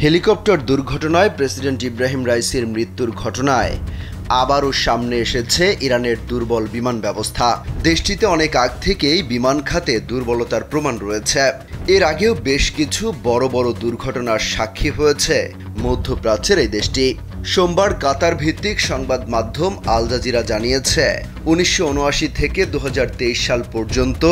Helicopter দুর্ঘটনায় president Ibrahim রাইসির মৃত্যুর ঘটনায় আবারও সামনে এসেছে ইরানের দুর্বল বিমান ব্যবস্থা। দেশটিতে অনেক আগ থেকেই বিমান খাতে দুর্বলতার প্রমাণ রয়েছে। এর আগেও বেশ কিছু বড় বড় দুর্ঘটনার সাক্ষী হয়েছে মধ্যপ্রাচ্যের এই দেশটি। সোমবার কাতার ভিত্তিক সংবাদ মাধ্যম আল জাজিরা জানিয়েছে 1979 থেকে 2023 সাল পর্যন্ত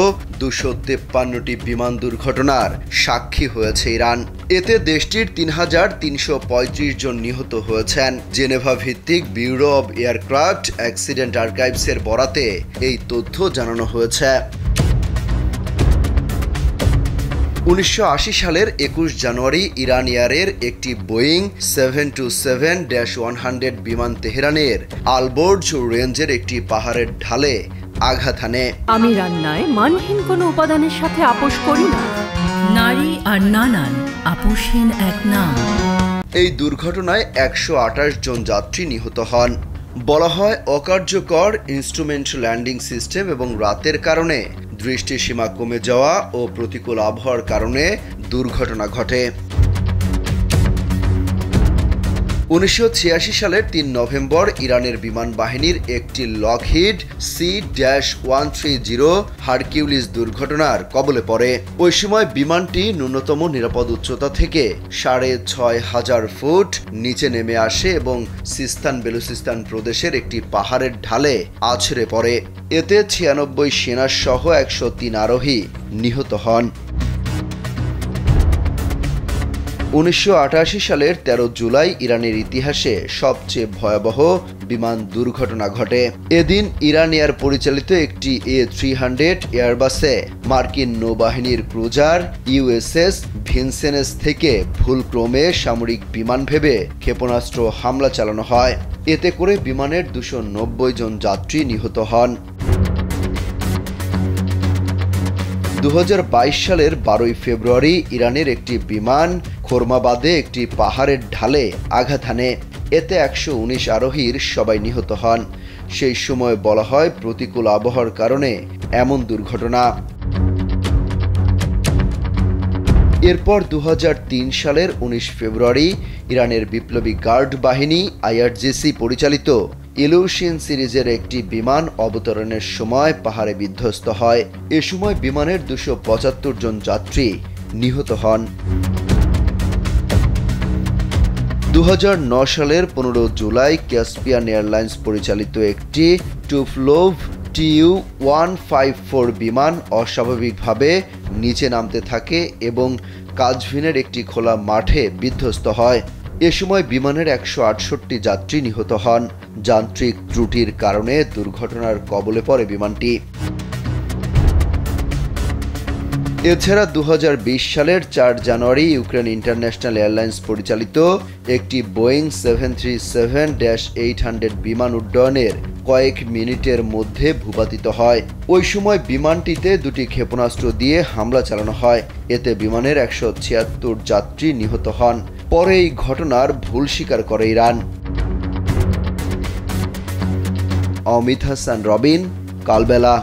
253টি বিমান দুর্ঘটনার সাক্ষী হয়েছে ইরান। এতে দেশটির 3335 জন নিহত হয়েছেন। জেনেভা ভিত্তিক ব্যুরো অব এয়ারক্রাফট অ্যাক্সিডেন্ট আর্কাইভসের বরাতে এই তথ্য জানানো হয়েছে। 1980 সালের 21 জানুয়ারি ইরান এয়ারের একটি বোয়িং 727-100 বিমান তেহরানের আলবোর্জ রেঞ্জের একটি পাহাড়ের ঢালে আঘাত হানে। আমি রান্নায় মানহীন কোনো উপাদানের সাথে আপোষ করি না। নারী আর নানান আপোষহীন এক নাম। এই দুর্ঘটনায় 128 জন যাত্রী নিহত হন। বলা হয় অকার্যকর ইনস্ট্রুমেন্ট ল্যান্ডিং সিস্টেম এবং রাতের কারণে দৃষ্টিসীমা কমে যাওয়া ও প্রতিকূল আবহাওয়ার কারণে দুর্ঘটনা ঘটে। 1986 সালের 3 নভেম্বর ইরানের বিমান বাহিনীর একটি লকহিড C-130 হারকিউলিস দুর্ঘটনার কবলে পড়ে। ওই সময় বিমানটি ন্যূনতম নিরাপদ উচ্চতা থেকে 6500 ফুট নিচে নেমে আসে এবং সিস্তান বেলুচিস্তান প্রদেশের একটি পাহাড়ের ঢালে আছড়ে পড়ে। এতে 96 সেনা সহ 103 আরোহী নিহত হন। 1988 সালের 13 জুলাই ইরানের ইতিহাসে সবচেয়ে ভয়াবহ বিমান দুর্ঘটনা ঘটে। এদিন ইরান এয়ার পরিচালিত একটি A300 এয়ারবাসে মার্কিন নৌবাহিনীর ক্রুজার USS ভিনসেন্স থেকে ভুলক্রমে সামরিক বিমান ভেবে ক্ষেপণাস্ত্র হামলা চালানো হয়। এতে করে বিমানের 290 জন যাত্রী নিহত হন। 2022 সালের 12 ফেব্রুয়ারি ইরানের একটি বিমান খোরমাবাদে একটি পাহাড়ের ঢালে আঘাত হানে। এতে 119 আরোহীর সবাই নিহত হন। সেই সময় বলা হয় প্রতিকূল আবহাওয়ার কারণে এমন দুর্ঘটনা। এরপর 2003 সালের 19 ফেব্রুয়ারি ইরানের বিপ্লবী গার্ড বাহিনী IRGC পরিচালিত ইলিউশিন সিরিজের একটি বিমান অবতরণের সময় পাহাড়ে বিধ্বস্ত হয়। এ সময় বিমানের 275 জন যাত্রী নিহত হন। 2009 সালের 15 জুলাই ক্যাসপিয়ান এয়ারলাইন্স পরিচালিত একটি টুফলোভ Tu-154 বিমান অস্বাভাবিকভাবে নিচে নামতে থাকে এবং কাজভিনের একটি খোলা মাঠে বিধ্বস্ত হয়। এ সময় বিমানের 168 যাত্রী নিহত হন। যান্ত্রিক ত্রুটির কারণে দুর্ঘটনার কবলে পড়ে বিমানটি। এছাড়া 2020 সালের 4 জানুয়ারি ইউক্রেন ইন্টারন্যাশনাল এয়ারলাইন্স পরিচালিত একটি বোয়িং 737-800 বিমান উড্ডয়নের কয়েক মিনিটের মধ্যে ভূপাতিত হয়। ওই সময় বিমানটিতে দুটি ক্ষেপণাস্ত্র দিয়ে হামলা চালানো হয়। এতে বিমানের 176 যাত্রী নিহত হন। পরে এই ঘটনার ভুল স্বীকার করে ইরান। অমিত হাসান রবিন, কালবেলা।